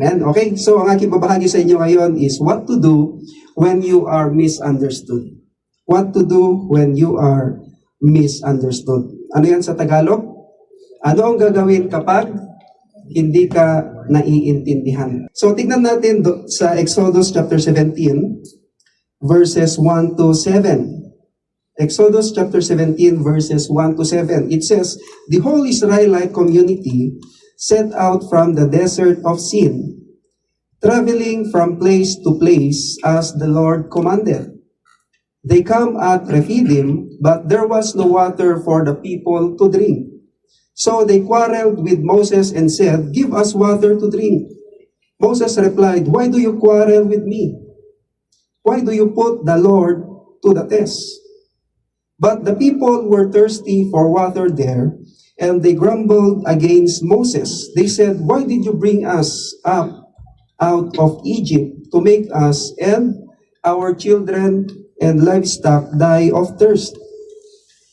Amen? Okay, so ang aking babahagi sa inyo ngayon is what to do when you are misunderstood. What to do when you are misunderstood. Ano yan sa Tagalog? Ano ang gagawin kapag hindi ka naiintindihan? So tignan natin sa Exodus chapter 17, verses 1 to 7. Exodus chapter 17, verses 1 to 7. It says, the whole Israelite community set out from the desert of Sin, traveling from place to place as the Lord commanded. They come at Rephidim, but there was no water for the people to drink. So they quarreled with Moses and said, give us water to drink. Moses replied, why do you quarrel with me? Why do you put the Lord to the test? But the people were thirsty for water there, and they grumbled against Moses. They said, why did you bring us up out of Egypt to make us and our children and livestock die of thirst?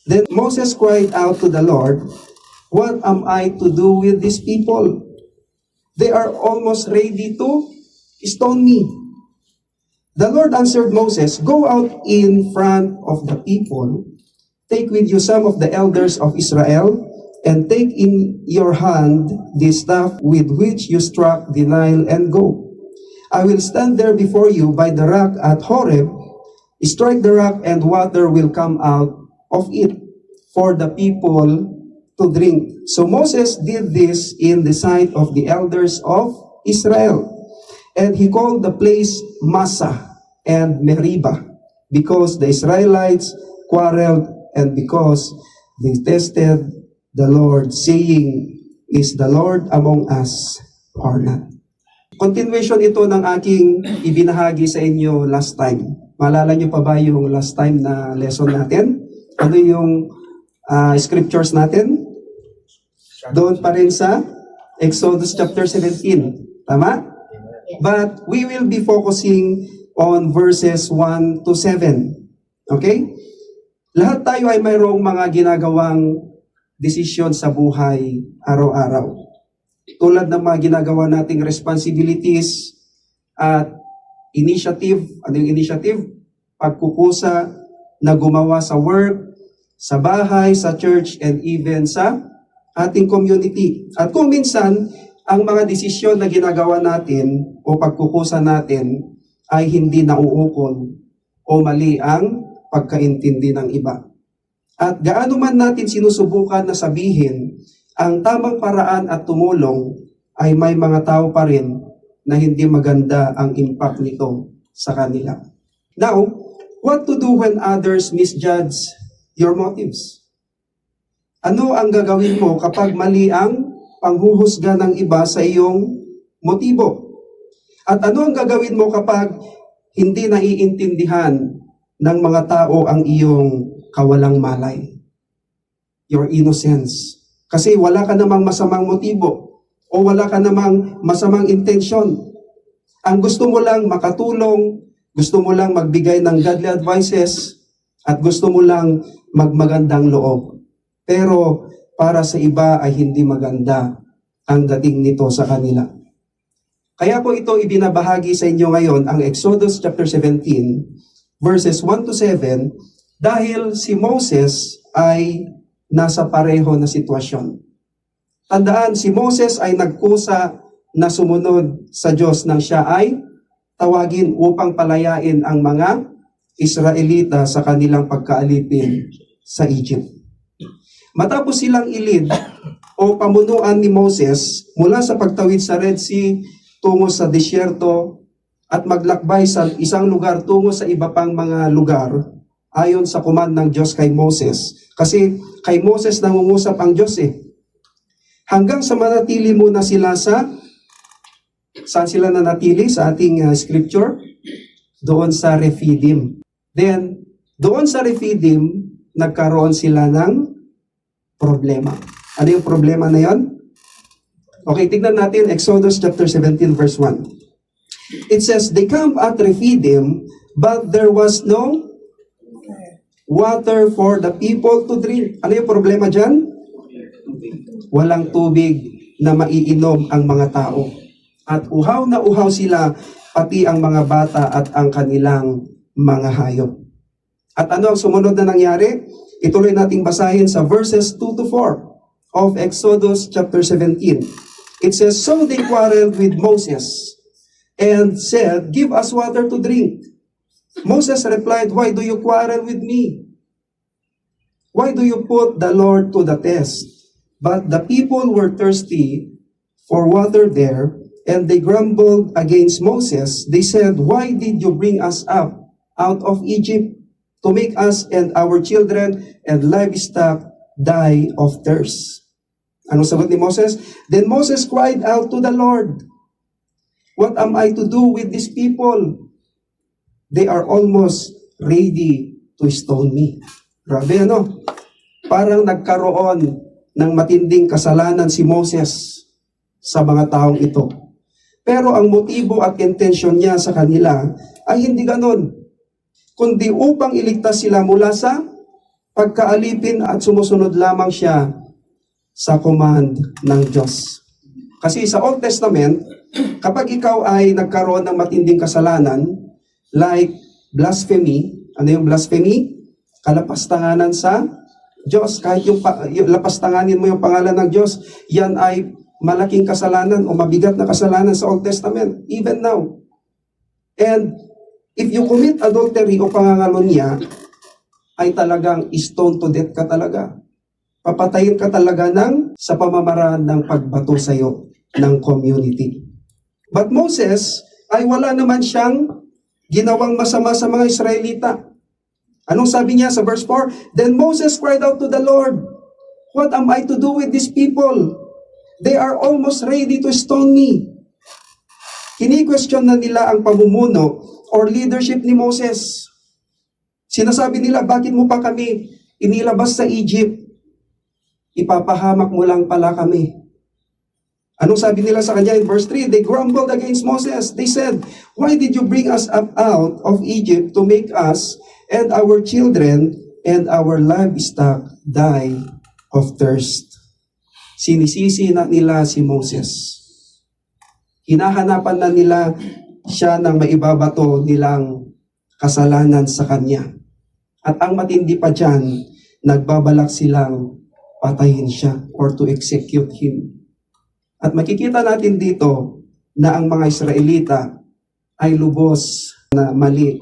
Then Moses cried out to the Lord, what am I to do with these people? They are almost ready to stone me. The Lord answered Moses, go out in front of the people, take with you some of the elders of Israel, and take in your hand the staff with which you struck the Nile, and go. I will stand there before you by the rock at Horeb. Strike the rock, and water will come out of it for the people to drink. So Moses did this in the sight of the elders of Israel. And he called the place Massa and Meribah, because the Israelites quarreled and because they tested the Lord, saying, is the Lord among us or not? Continuation ito ng aking ibinahagi sa inyo last time. Maalala nyo pa ba yung last time na lesson natin? Ano yung scriptures natin? Doon pa rin sa Exodus chapter 17. Tama? But we will be focusing on verses 1 to 7. Okay? Lahat tayo ay mayroong mga ginagawang desisyon sa buhay araw-araw. Tulad ng mga ginagawa nating responsibilities at initiative. Ano yung initiative? Pagkukusa na gumawa sa work, sa bahay, sa church, and even sa ating community. At kung minsan, ang mga desisyon na ginagawa natin o pagkukusa natin ay hindi nauukol o mali ang pagkaintindi ng iba. At gaano man natin sinusubukan na sabihin ang tamang paraan at tumulong, ay may mga tao pa rin na hindi maganda ang impact nito sa kanila. Now, what to do when others misjudge your motives? Ano ang gagawin mo kapag mali ang panghuhusga ng iba sa iyong motibo? At ano ang gagawin mo kapag hindi naiintindihan ng mga tao ang iyong kawalang malay? Your innocence. Kasi wala ka namang masamang motibo o wala ka namang masamang intensyon. Ang gusto mo lang makatulong, gusto mo lang magbigay ng godly advices, at gusto mo lang magmagandang loob. Pero para sa iba ay hindi maganda ang dating nito sa kanila. Kaya po ito ibinabahagi sa inyo ngayon, ang Exodus chapter 17, verses 1 to 7, dahil si Moses ay nasa pareho na sitwasyon. Tandaan, si Moses ay nagkusa na sumunod sa Diyos nang siya ay tawagin upang palayain ang mga Israelita sa kanilang pagkaalipin sa Egypt. Matapos silang ilid o pamunuan ni Moses mula sa pagtawid sa Red Sea tungo sa disyerto at maglakbay sa isang lugar tungo sa iba pang mga lugar, ayon sa command ng Diyos kay Moses. Kasi kay Moses nangungusap ang Diyos Hanggang sa manatili muna sila saan sila nanatili sa ating scripture? Doon sa Rephidim. Then, doon sa Rephidim, nagkaroon sila ng problema. Ano yung problema na yon? Okay, tignan natin Exodus chapter 17 verse 1. It says, they come at Rephidim, but there was no water for the people to drink. Ano yung problema dyan? Walang tubig na maiinom ang mga tao. At uhaw na uhaw sila, pati ang mga bata at ang kanilang mga hayop. At ano ang sumunod na nangyari? Ituloy nating basahin sa verses 2 to 4 of Exodus chapter 17. It says, "So they quarreled with Moses and said, 'Give us water to drink.' Moses replied, 'Why do you quarrel with me? Why do you put the Lord to the test?' But the people were thirsty for water there, and they grumbled against Moses. They said, 'Why did you bring us up out of Egypt to make us and our children and livestock die of thirst?' Ano sagot ni Moses? Then Moses cried out to the Lord, 'What am I to do with these people? They are almost ready to stone me.'" Grabe ano? Parang nagkaroon ng matinding kasalanan si Moses sa mga taong ito. Pero ang motibo at intensyon niya sa kanila ay hindi ganon, kundi upang iligtas sila mula sa pagkaalipin at sumusunod lamang siya sa command ng Diyos. Kasi sa Old Testament, kapag ikaw ay nagkaroon ng matinding kasalanan, like blasphemy, ano yung blasphemy? Kalapastanganan sa Diyos. Kahit yung lapastanganin mo yung pangalan ng Diyos, yan ay malaking kasalanan o mabigat na kasalanan sa Old Testament, even now. And if you commit adultery o pangangalonya, ay talagang stone to death ka talaga. Papatayin ka talaga sa pamamaraan ng pagbato sa iyo ng community. But Moses ay wala naman siyang ginawang masama sa mga Israelita. Anong sabi niya sa verse 4? Then Moses cried out to the Lord, "What am I to do with these people? They are almost ready to stone me." Kini-question na nila ang pamumuno or leadership ni Moses. Sinasabi nila, bakit mo pa kami inilabas sa Egypt? Ipapahamak mo lang pala kami. Anong sabi nila sa kanya in verse 3? They grumbled against Moses. They said, "Why did you bring us up out of Egypt to make us and our children and our livestock die of thirst?" Sinisisi na nila si Moses. Hinahanapan na nila siya ng maibabato nilang kasalanan sa kanya. At ang matindi pa dyan, nagbabalak silang patayin siya or to execute him. At makikita natin dito na ang mga Israelita ay lubos na mali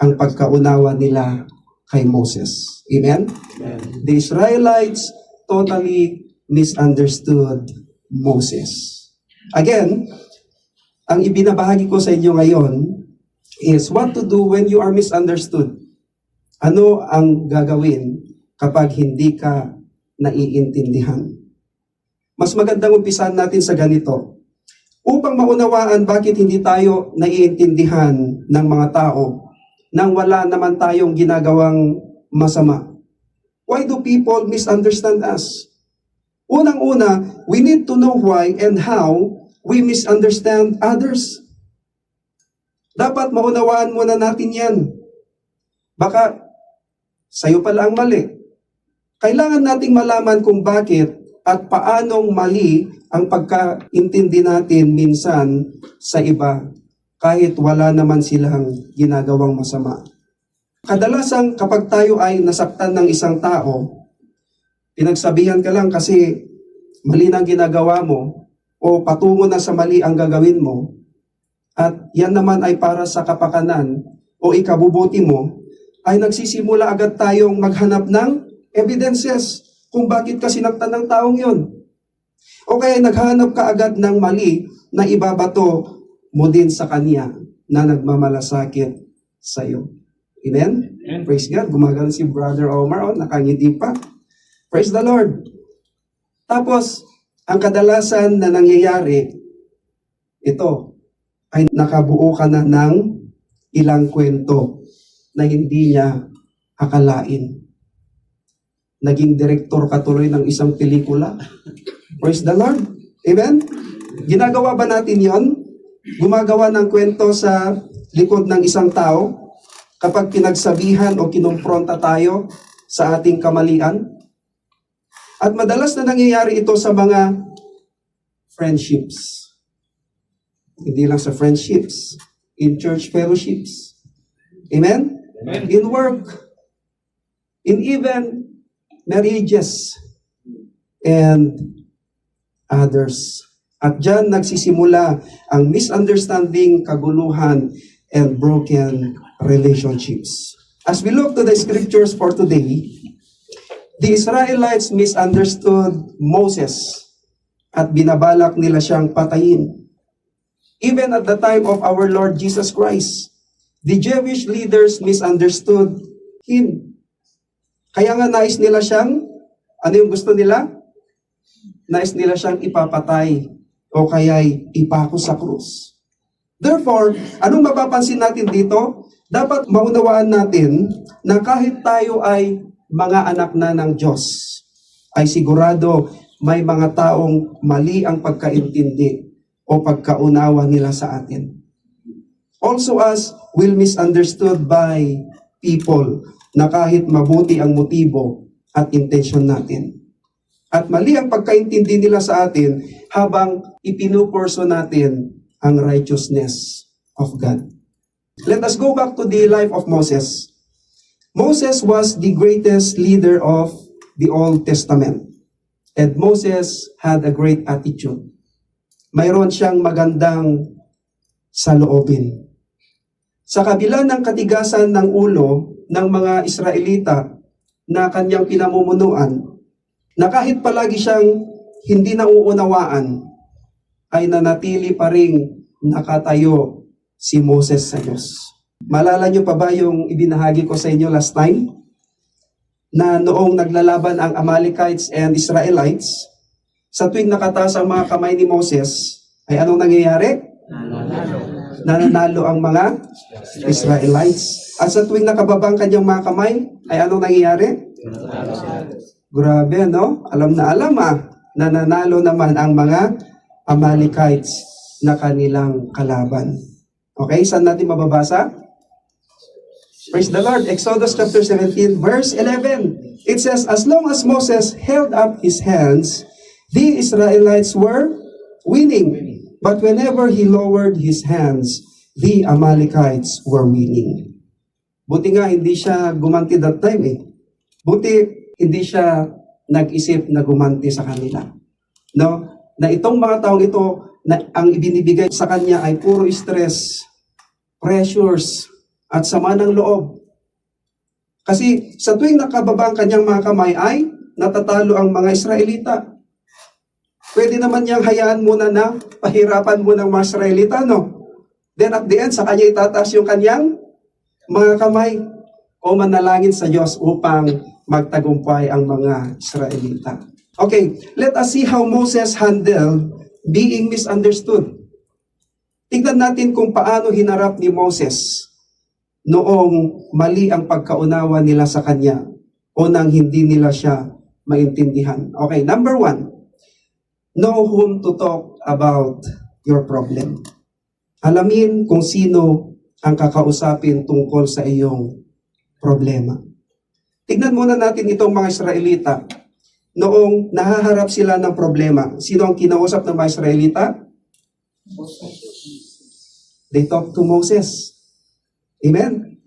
ang pagkaunawa nila kay Moses. Amen? Amen. The Israelites totally misunderstood Moses. Again, ang ibinabahagi ko sa inyo ngayon is what to do when you are misunderstood. Ano ang gagawin kapag hindi ka naiintindihan? Mas magandang umpisahan natin sa ganito. Upang maunawaan bakit hindi tayo naiintindihan ng mga tao nang wala naman tayong ginagawang masama. Why do people misunderstand us? Unang-una, we need to know why and how we misunderstand others. Dapat maunawaan muna natin yan. Baka sa'yo pala ang mali. Kailangan nating malaman kung bakit at paanong mali ang pagkaintindi natin minsan sa iba kahit wala naman silang ginagawang masama. Kadalasang kapag tayo ay nasaktan ng isang tao, pinagsabihan ka lang kasi mali na ang ginagawa mo o patungo na sa mali ang gagawin mo at yan naman ay para sa kapakanan o ikabubuti mo, ay nagsisimula agad tayong maghanap ng evidences kung bakit ka sinaktan ng taong yon. O kaya naghanap ka agad ng mali na ibabato mo din sa kanya na nagmamalasakit sa iyo. Amen? Amen? Praise God. Gumagano si Brother Omar. Nakangiti pa. Praise the Lord. Tapos, ang kadalasan na nangyayari, ito, ay nakabuo ka na ng ilang kwento na hindi niya akalain. Naging direktor ka tuloy ng isang pelikula. Praise the Lord. Amen? Ginagawa ba natin yon? Gumagawa ng kwento sa likod ng isang tao kapag pinagsabihan o kinumpronta tayo sa ating kamalian? At madalas na nangyayari ito sa mga friendships. Hindi lang sa friendships, in church fellowships. Amen? Amen. In work, in even marriages, and others. At dyan nagsisimula ang misunderstanding, kaguluhan, and broken relationships. As we look to the scriptures for today, the Israelites misunderstood Moses at binabalak nila siyang patayin. Even at the time of our Lord Jesus Christ, the Jewish leaders misunderstood Him. Kaya nga nais nila siyang, ano yung gusto nila? Nais nila siyang ipapatay o kaya'y ipako sa krus. Therefore, anong mapapansin natin dito? Dapat maunawaan natin na kahit tayo ay mga anak na ng Diyos, ay sigurado may mga taong mali ang pagkaintindi o pagkaunawa nila sa atin. Also as will misunderstood by people na kahit mabuti ang motibo at intensyon natin. At mali ang pagkaintindi nila sa atin habang ipinupurso natin ang righteousness of God. Let us go back to the life of Moses. Moses was the greatest leader of the Old Testament. And Moses had a great attitude. Mayroon siyang magandang saloobin. Sa kabila ng katigasan ng ulo ng mga Israelita na kanyang pinamumunuan, na kahit palagi siyang hindi nauunawaan, ay nanatili pa ring nakatayo si Moses sa Diyos. Malala niyo pa ba yung ibinahagi ko sa inyo last time? Na noong naglalaban ang Amalekites and Israelites, sa tuwing nakataas ang mga kamay ni Moses, ay anong nangyayari? Nananalo ang mga Israelites. At sa tuwing nakababa ang kanyang mga kamay, ay anong nangyayari? Grabe, no? Alam na alam nananalo naman ang mga Amalekites na kanilang kalaban. Okay, saan natin mababasa? Praise the Lord. Exodus chapter 17, verse 11. It says, as long as Moses held up his hands, the Israelites were winning. But whenever he lowered his hands, the Amalekites were winning. Buti nga hindi siya gumanti that time Buti hindi siya nag-isip na gumanti sa kanila. No? Na itong mga taong ito, na ang ibinibigay sa kanya ay puro stress, pressures, at sama ng loob. Kasi sa tuwing nakababa ang kanyang mga kamay ay natatalo ang mga Israelita. Pwede naman niyang hayaan muna na pahirapan muna ang mga Israelita, no? Then at the end, sa kanya itataas yung kanyang mga kamay o manalangin sa Diyos upang magtagumpay ang mga Israelita. Okay, let us see how Moses handled being misunderstood. Tignan natin kung paano hinarap ni Moses noong mali ang pagkaunawa nila sa kanya o nang hindi nila siya maintindihan. Okay, number 1, know whom to talk about your problem. Alamin kung sino ang kakausapin tungkol sa iyong problema. Tignan muna natin itong mga Israelita. Noong nahaharap sila ng problema, sino ang kinausap ng mga Israelita? They talked to Moses. Amen?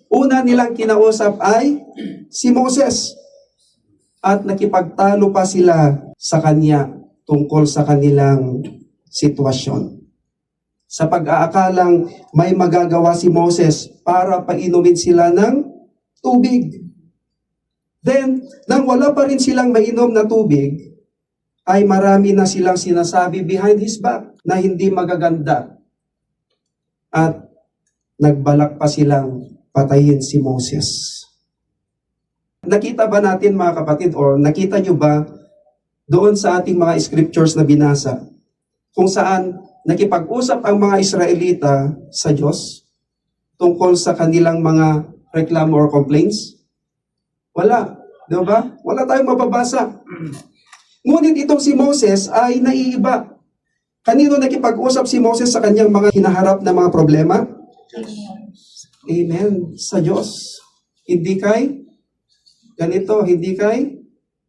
Una nilang kinausap ay si Moses. At nakipagtalo pa sila sa kanya tungkol sa kanilang sitwasyon. Sa pag-aakalang may magagawa si Moses para painumin sila ng tubig. Then, nang wala pa rin silang mainom na tubig, ay marami na silang sinasabi behind his back na hindi magaganda. At nagbalak pa silang patayin si Moses. Nakita ba natin mga kapatid, or nakita nyo ba doon sa ating mga scriptures na binasa, kung saan nakipag-usap ang mga Israelita sa Diyos tungkol sa kanilang mga reklamo or complaints? Wala. Di ba? Wala tayong mababasa. Ngunit itong si Moses ay naiiba. Kanino nakipag-usap si Moses sa kanyang mga hinaharap na mga problema? Amen. Sa Diyos. Hindi kay ganito, hindi kay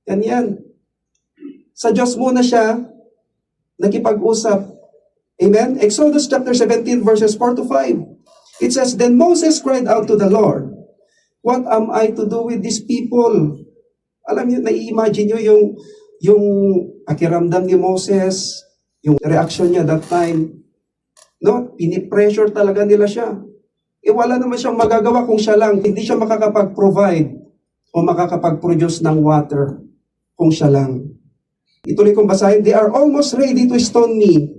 ganyan. Sa Diyos muna siya nakipag-usap. Amen? Exodus chapter 17 verses 4 to 5. It says, Then Moses cried out to the Lord, What am I to do with these people? Alam niyo, nai-imagine niyo yung pakiramdam ni Moses, yung reaction niya that time. No? Pinipressure talaga nila siya. Wala naman siyang magagawa kung siya lang. Hindi siya makakapag-provide o makakapag-produce ng water kung siya lang. Ituloy kong basahin, They are almost ready to stone me.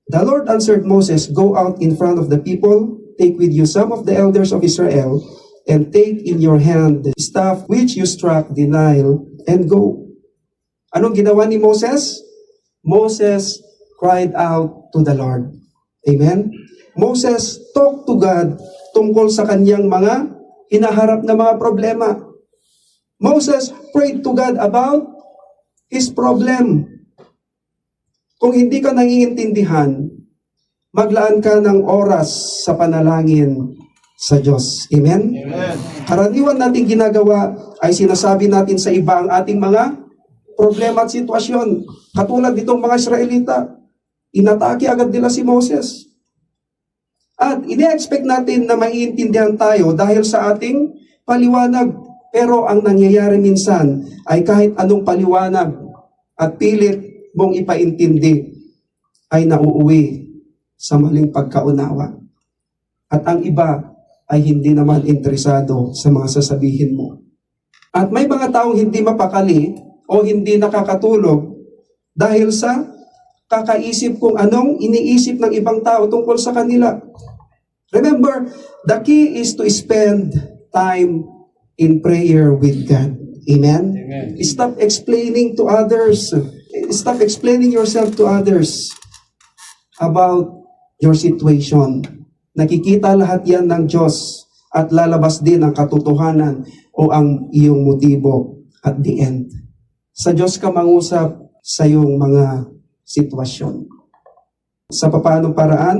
The Lord answered Moses, Go out in front of the people, take with you some of the elders of Israel, and take in your hand the staff which you struck the Nile, and go. Anong ginawa ni Moses? Moses cried out to the Lord. Amen? Moses talked to God tungkol sa kanyang mga hinaharap na mga problema. Moses prayed to God about his problem. Kung hindi ka naiintindihan, maglaan ka ng oras sa panalangin sa Diyos. Amen? Amen. Karaniwan nating ginagawa ay sinasabi natin sa iba ang ating mga problema at sitwasyon. Katulad ditong mga Israelita, inatake agad nila si Moses. At ine-expect natin na maiintindihan tayo dahil sa ating paliwanag. Pero ang nangyayari minsan ay kahit anong paliwanag at pilit mong ipaintindi ay nauuwi sa maling pagkaunawa. At ang iba ay hindi naman interesado sa mga sasabihin mo. At may mga taong hindi mapakali o hindi nakakatulog dahil sa kakaisip kung anong iniisip ng ibang tao tungkol sa kanila. Remember, the key is to spend time in prayer with God. Amen? Amen. Stop explaining to others. Stop explaining yourself to others about your situation. Nakikita lahat yan ng Diyos at lalabas din ang katotohanan o ang iyong motibo at the end. Sa Diyos ka mangusap sa iyong mga sitwasyon. Sa papaanong paraan?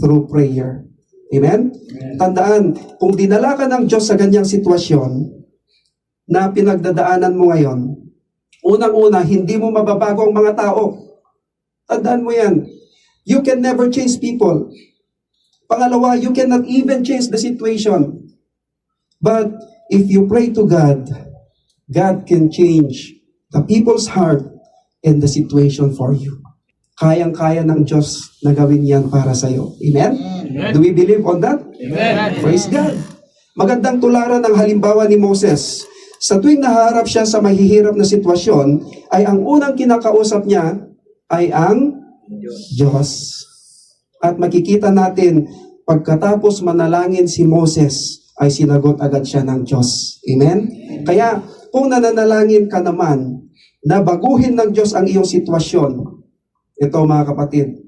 Through prayer. Amen? Amen. Tandaan, kung dinala ka ng Diyos sa ganyang sitwasyon na pinagdadaanan mo ngayon, unang-una, hindi mo mababago ang mga tao. Tandaan mo yan. You can never change people. Pangalawa, you cannot even change the situation. But if you pray to God, God can change the people's heart and the situation for you. Kayang-kaya ng Diyos na gawin yan para sa iyo. Amen? Amen. Do we believe on that? Amen. Praise God. Magandang tularan ng halimbawa ni Moses. Sa tuwing naharap siya sa mahihirap na sitwasyon, ay ang unang kinakausap niya ay ang Diyos. At makikita natin, pagkatapos manalangin si Moses, ay sinagot agad siya ng Diyos. Amen? Kaya, kung nananalangin ka naman, na baguhin ng Diyos ang iyong sitwasyon, ito mga kapatid,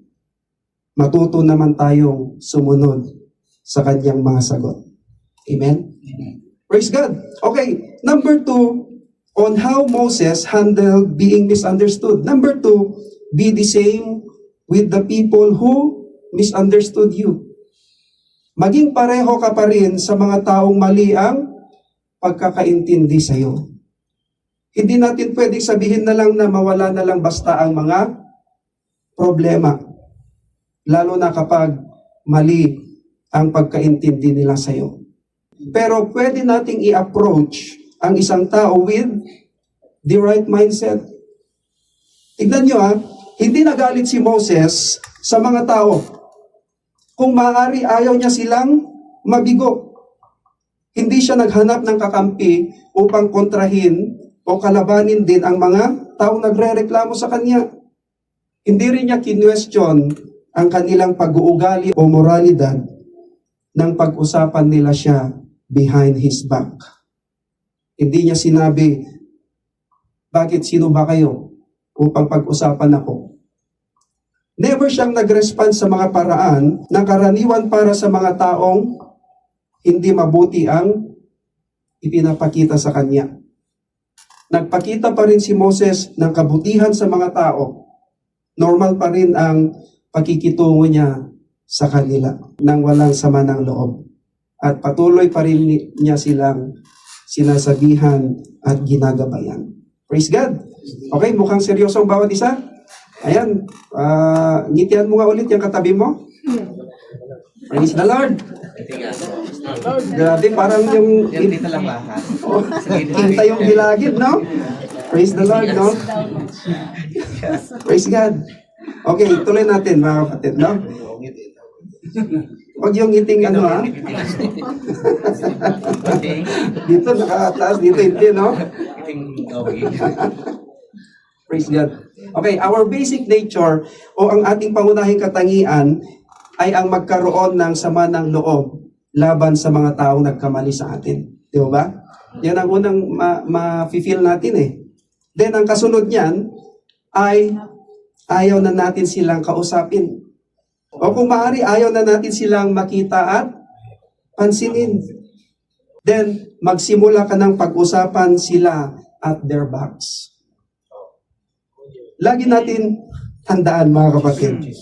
matuto naman tayong sumunod sa kanyang mga sagot. Amen? Praise God. Okay, number 2, on how Moses handled being misunderstood. Number 2, be the same with the people who misunderstood you. Maging pareho ka pa rin sa mga taong mali ang pagkakaintindi sa iyo. Hindi natin pwedeng sabihin na lang na mawala na lang basta ang mga problema. Lalo na kapag mali ang pagkaintindi nila sa iyo. Pero pwede nating i-approach ang isang tao with the right mindset. Tignan nyo hindi nagalit si Moses sa mga tao. Kung maaari, ayaw niya silang mabigo. Hindi siya naghanap ng kakampi upang kontrahin o kalabanin din ang mga taong nagre-reklamo sa kanya. Hindi rin niya kinwestiyon ang kanilang pag-uugali o moralidad nang pag-usapan nila siya behind his back. Hindi niya sinabi, bakit sino ba kayo upang pag-usapan ako? Never siyang nag-respond sa mga paraan na karaniwan para sa mga taong hindi mabuti ang ipinapakita sa kanya. Nagpakita pa rin si Moses ng kabutihan sa mga tao. Normal pa rin ang pakikitungo niya sa kanila nang walang sama ng loob. At patuloy pa rin niya silang sinasabihan at ginagabayan. Praise God! Okay, mukhang seryoso ang bawat isa. Ayan, ngitian mo nga ulit yung katabi mo. Praise the Lord. Grabe, parang yung Yan dito lang lahat. oh, kita yung gilagid, no? Praise the Lord, no? Praise God. Okay, tuloy natin mga kapatid, no? Huwag yung ngiting ano, ha? Dito nakataas, dito hindi, no? Praise God. Okay, our basic nature o ang ating pangunahing katangian ay ang magkaroon ng sama ng loob laban sa mga taong nagkamali sa atin. Di ba? Yan ang unang ma-feel natin eh. Then ang kasunod niyan ay ayaw na natin silang kausapin. O kung maaari, ayaw na natin silang makita at pansinin. Then, magsimula ka ng pag-usapan sila at their backs. Lagi natin tandaan mga kapatid,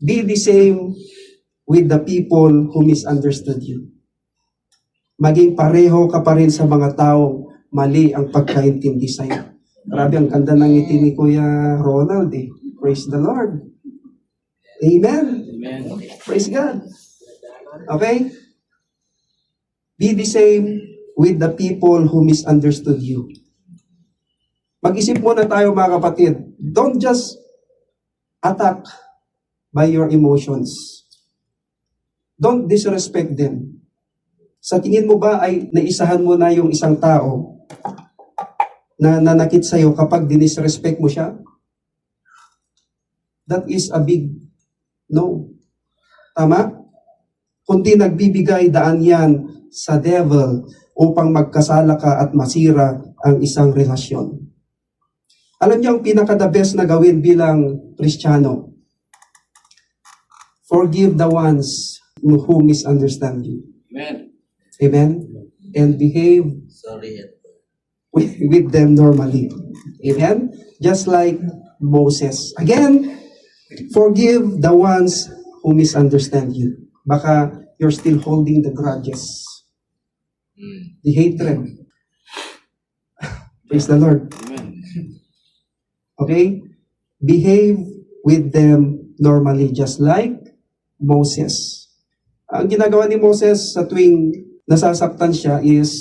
be the same with the people who misunderstood you. Maging pareho ka pa rin sa mga taong mali ang pagkaintindi sa'yo. Grabe, ang ganda ng ngiti ni Kuya Ronald eh. Praise the Lord. Amen. Amen. Praise God. Okay? Be the same with the people who misunderstood you. Mag-isip muna tayo mga kapatid. Don't just attack by your emotions. Don't disrespect them. Sa tingin mo ba ay naisahan mo na yung isang tao na nanakit sa'yo kapag dinisrespect mo siya? That is a big no. Tama? Kundi nagbibigay daan yan sa devil upang magkasala ka at masira ang isang relasyon. Alam niyo ang pinaka-the best na gawin bilang Kristiyano? Forgive the ones who misunderstand you. Amen. Amen? And behave Sorry. with them normally. Amen? Just like Moses. Again, forgive the ones who misunderstand you. Baka you're still holding the grudges. The hatred. Praise the Lord. Amen. Okay? Behave with them normally, just like Moses. Ang ginagawa ni Moses sa tuwing nasasaktan siya is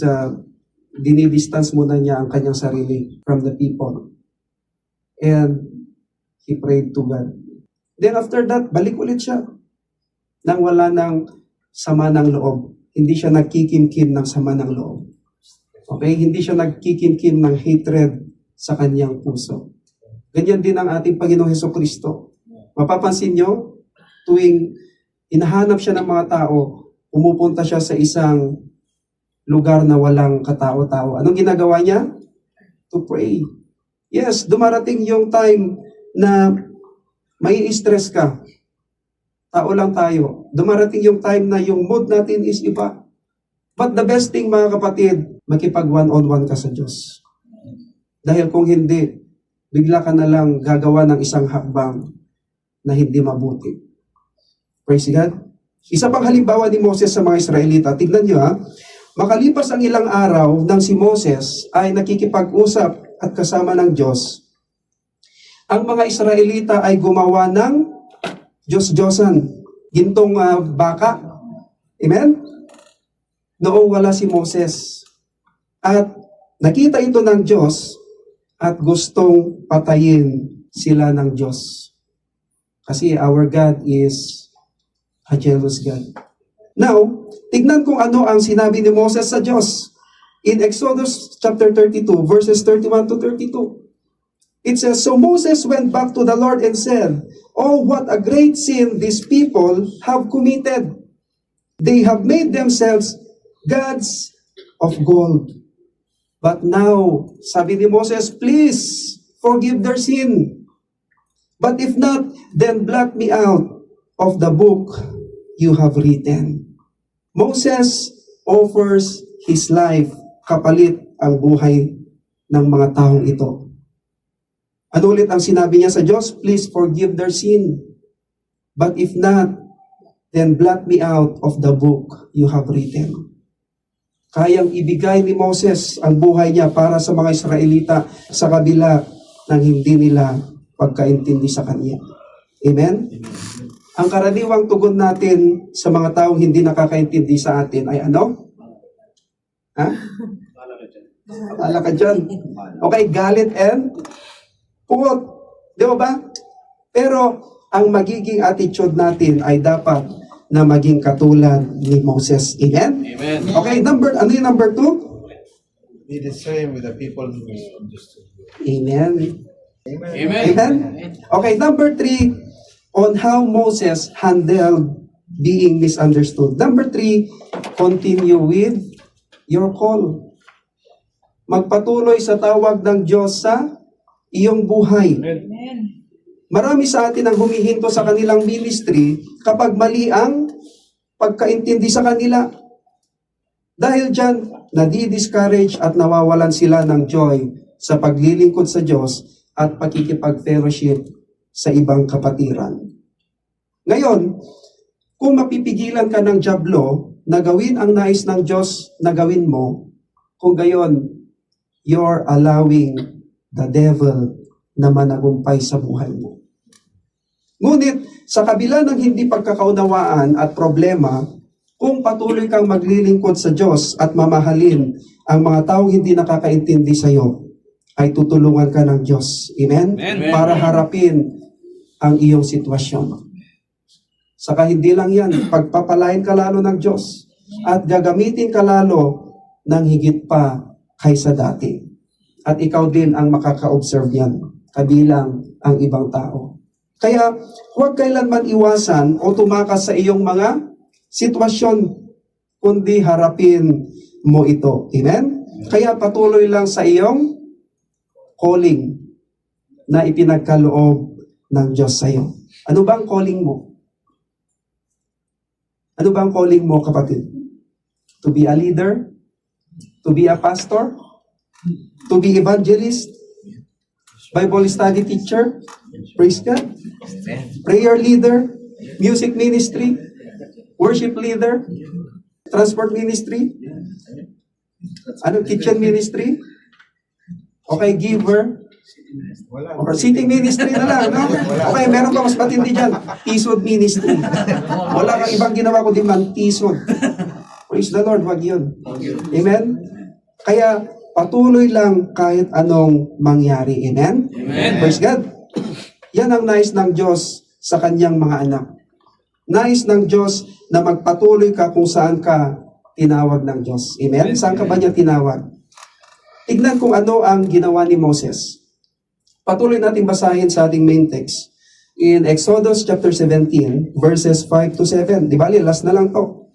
dinidistance muna niya ang kanyang sarili from the people. And he prayed to God. Then after that, balik ulit siya. Nang wala ng sama ng loob. Hindi siya nagkikimkim ng sama ng loob. Okay? Hindi siya nagkikimkim ng hatred sa kanyang puso. Ganyan din ang ating Panginoong Hesukristo. Mapapansin nyo, tuwing hinahanap siya ng mga tao, pumupunta siya sa isang lugar na walang katao-tao. Anong ginagawa niya? To pray. Yes, dumarating yung time na may stress ka. Tao lang tayo. Dumarating yung time na yung mood natin is iba. But the best thing mga kapatid, makipag one-on-one ka sa Diyos. Dahil kung hindi, bigla ka na lang gagawa ng isang hakbang na hindi mabuti. Praise God. Isa pang halimbawa ni Moses sa mga Israelita. Tignan nyo ha. Makalipas ang ilang araw nang si Moses ay nakikipag-usap at kasama ng Diyos, ang mga Israelita ay gumawa ng Diyos-Diyosan, gintong baka. Amen? Noong wala si Moses. At nakita ito ng Diyos at gustong patayin sila ng Diyos. Kasi our God is a jealous God. Now, tignan kung ano ang sinabi ni Moses sa Diyos. In Exodus chapter 32, verses 31 to 32. It says, "So Moses went back to the Lord and said, Oh, what a great sin these people have committed. They have made themselves gods of gold. But now," sabi ni Moses, "please forgive their sin. But if not, then blot me out of the book you have written." Moses offers his life kapalit ang buhay ng mga taong ito. Ano ulit ang sinabi niya sa Diyos? Please forgive their sin. But if not, then blot me out of the book you have written. Kayang ibigay ni Moses ang buhay niya para sa mga Israelita sa kabila ng hindi nila pagkaintindi sa Kanya. Amen? Ang karaniwang tugon natin sa mga taong hindi nakakaintindi sa atin ay ano? Ha? Wala ka dyan. Okay, galit and puot. Di ba? Pero ang magiging attitude natin ay dapat na maging katulad ni Moses. Amen? Amen. Okay, ano yung number 2? Be the same with the people who misunderstood you. Amen. Amen. Amen? Okay, number 3, on how Moses handled being misunderstood. Number 3, continue with your call. Magpatuloy sa tawag ng Diyos sa iyong buhay. Marami sa atin ang humihinto sa kanilang ministry kapag mali ang pagkaintindi sa kanila. Dahil dyan, nadi-discourage at nawawalan sila ng joy sa paglilingkod sa Diyos at pakikipag-fellowship sa ibang kapatiran. Ngayon, kung mapipigilan ka ng dyablo na gawin ang nais ng Diyos na gawin mo, kung gayon, you're allowing the devil na managumpay sa buhay mo. Ngunit, sa kabila ng hindi pagkakaunawaan at problema, kung patuloy kang maglilingkod sa Diyos at mamahalin ang mga taong hindi nakakaintindi sa iyo, ay tutulungan ka ng Diyos. Amen? Amen. Para harapin ang iyong sitwasyon. Saka hindi lang yan, pagpapalain ka lalo ng Diyos at gagamitin ka lalo ng higit pa kaysa dati. At ikaw din ang makaka-observe yan, kabilang ang ibang tao. Kaya, huwag kailanman iwasan o tumakas sa iyong mga sitwasyon, kundi harapin mo ito. Amen? Kaya patuloy lang sa iyong calling na ipinagkaloob ng Diyos sa iyo. Ano ba ang calling mo? Ano ba ang calling mo, kapatid? To be a leader? To be a pastor? To be evangelist? Bible study teacher? Praise God? Prayer leader? Music ministry? Worship leader? Transport ministry? Kitchen ministry? Okay, giver? Or sitting ministry na lang, no? Okay, meron pa mas matindi dyan. Tisod ministry. Wala kang ibang ginawa kundi man tisod. Praise the Lord, wag yun. Amen? Kaya, patuloy lang kahit anong mangyari. Amen? Amen. Praise God. Yan ang nais ng Diyos sa kanyang mga anak. Nais ng Diyos na magpatuloy ka kung saan ka tinawag ng Diyos. Amen? Saan ka ba niya tinawag? Tignan kung ano ang ginawa ni Moses. Patuloy natin basahin sa ating main text. In Exodus chapter 17, verses 5 to 7. Di bali, last na lang to.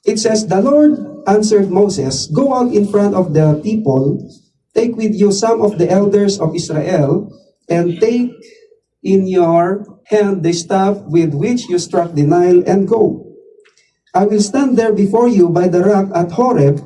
It says, "The Lord answered Moses, Go out in front of the people, take with you some of the elders of Israel, and take in your hand the staff with which you struck the Nile, and go. I will stand there before you by the rock at Horeb,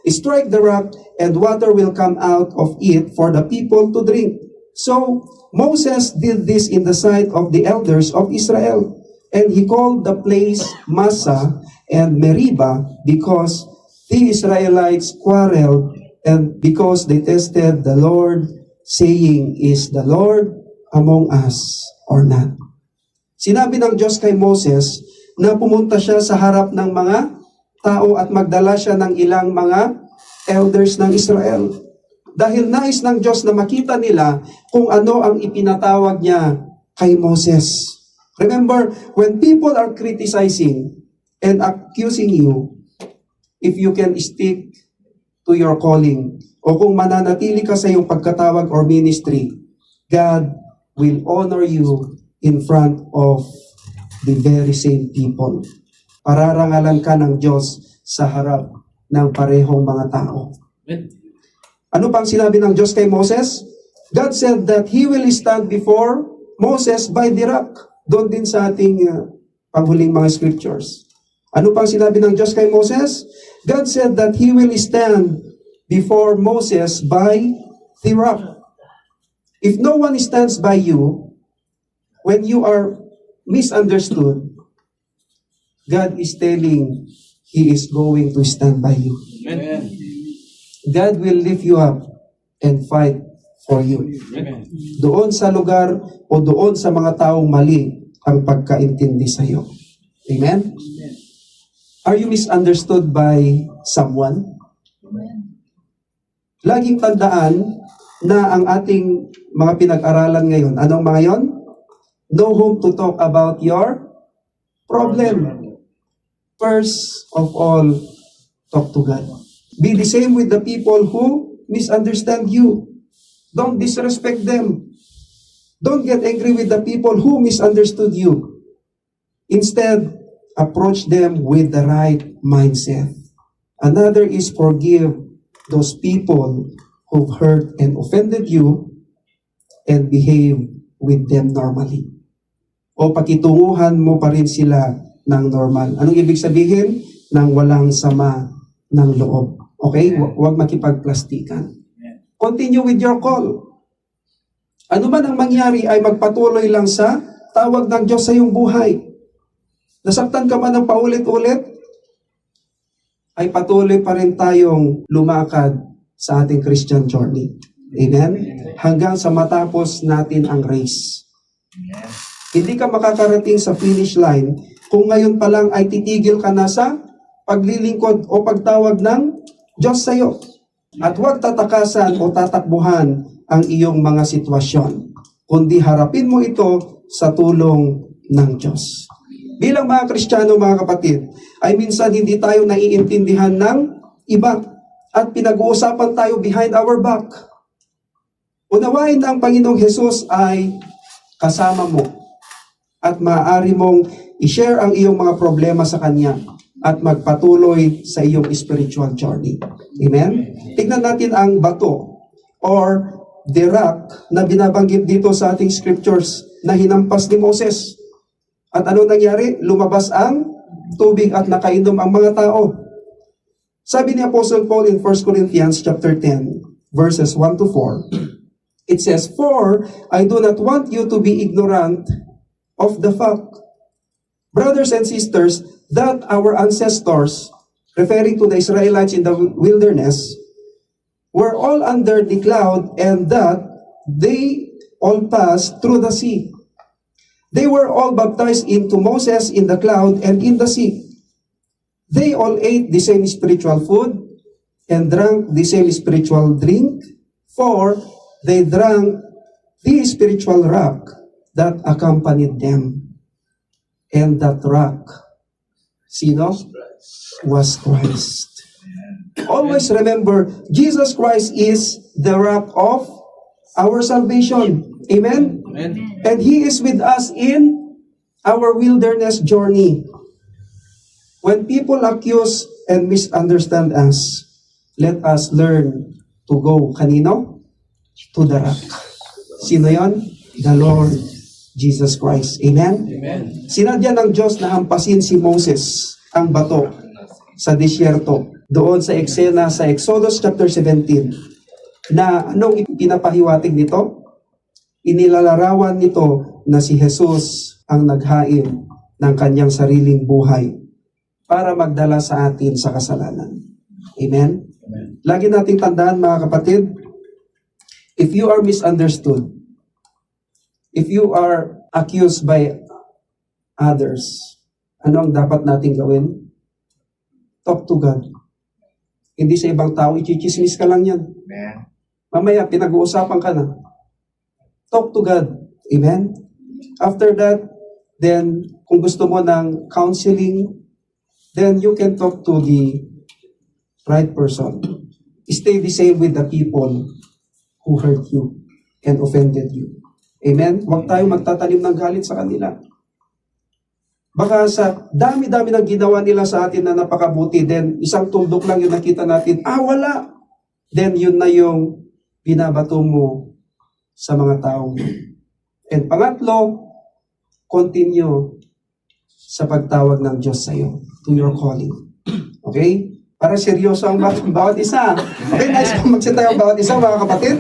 strike the rock, and water will come out of it for the people to drink." So Moses did this in the sight of the elders of Israel, and he called the place Massa and Meribah because the Israelites quarreled and because they tested the Lord, saying, "Is the Lord among us or not?" Sinabi ng Diyos kay Moses na pumunta siya sa harap ng mga tao at magdala siya ng ilang mga elders ng Israel. Dahil nais ng Diyos na makita nila kung ano ang ipinatawag niya kay Moses. Remember, when people are criticizing and accusing you, if you can stick to your calling, o kung mananatili ka sa iyong pagkatawag or ministry, God will honor you in front of the very same people. Pararangalan ka ng Diyos sa harap ng parehong mga tao. Amen. Ano pang sinabi ng Diyos kay Moses? God said that He will stand before Moses by the rock. Doon din sa ating panghuling mga scriptures. Ano pang sinabi ng Diyos kay Moses? God said that He will stand before Moses by the rock. If no one stands by you, when you are misunderstood, God is telling He is going to stand by you. Amen. God will lift you up and fight for you. Amen. Doon sa lugar o doon sa mga taong mali ang pagkaintindi sa iyo. Amen? Are you misunderstood by someone? Laging tandaan na ang ating mga pinag-aralan ngayon, anong mga yon? Know whom to talk about your problem. First of all, talk to God. Be the same with the people who misunderstand you. Don't disrespect them. Don't get angry with the people who misunderstood you. Instead, approach them with the right mindset. Another is forgive those people who've hurt and offended you and behave with them normally. O pakitunguhan mo pa rin sila ng normal. Anong ibig sabihin? Nang walang sama ng loob. Okay? Huwag makipagplastikan. Continue with your call. Ano man ang mangyari ay magpatuloy lang sa tawag ng Diyos sa iyong buhay. Nasaktan ka man ng paulit-ulit, ay patuloy pa rin tayong lumakad sa ating Christian journey. Amen? Hanggang sa matapos natin ang race. Hindi ka makakarating sa finish line kung ngayon pa lang ay titigil ka na sa paglilingkod o pagtawag ng Diyos sa iyo. At huwag tatakasan o tatakbuhan ang iyong mga sitwasyon, kundi harapin mo ito sa tulong ng Diyos. Bilang mga Kristiyano, mga kapatid, ay minsan hindi tayo naiintindihan ng iba at pinag-uusapan tayo behind our back. Unawain na ang Panginoong Hesus ay kasama mo at maaari mong i-share ang iyong mga problema sa Kanya at magpatuloy sa iyong spiritual journey. Amen? Tignan natin ang bato or the rock na binabanggit dito sa ating scriptures na hinampas ni Moses. At ano nangyari? Lumabas ang tubig at nakainom ang mga tao. Sabi ni Apostle Paul in 1 Corinthians chapter 10, verses 1 to 4, it says, "For I do not want you to be ignorant of the fact, brothers and sisters, that our ancestors," referring to the Israelites in the wilderness, "were all under the cloud, and that they all passed through the sea. They were all baptized into Moses in the cloud and in the sea. They all ate the same spiritual food and drank the same spiritual drink, for they drank the spiritual rock that accompanied them. And that rock, sino? Was Christ." Always remember, Jesus Christ is the rock of our salvation. Amen? Amen. And He is with us in our wilderness journey. When people accuse and misunderstand us, let us learn to go, kanino? To the rock. Sino yon? The Lord Jesus Christ. Amen? Amen. Sinadya ng Diyos na hampasin si Moses, ang bato, sa disyerto. Doon sa eksena sa Exodus chapter 17, na anong pinapahiwatig nito? Inilalarawan nito na si Jesus ang naghain ng kanyang sariling buhay para magdala sa atin sa kasalanan. Amen? Amen. Lagi nating tandaan, mga kapatid, if you are misunderstood, if you are accused by others, ano ang dapat nating gawin? Talk to God. Hindi sa ibang tao, ichichismis ka lang yan. Amen. Mamaya, pinag-uusapan ka na. Talk to God. Amen? After that, then, kung gusto mo ng counseling, then you can talk to the right person. Stay the same with the people who hurt you and offended you. Amen? Huwag tayong magtatanim ng galit sa kanila. Baka sa dami-dami ng ginawa nila sa atin na napakabuti, then isang tuldok lang yung nakita natin, wala. Then yun na yung binabato mo sa mga taong yun. And pangatlo, continue sa pagtawag ng Diyos sa iyo to your calling. Okay? Para seryoso ang bawat isa. Okay, nice kung magsita ang bawat isa, mga kapatid.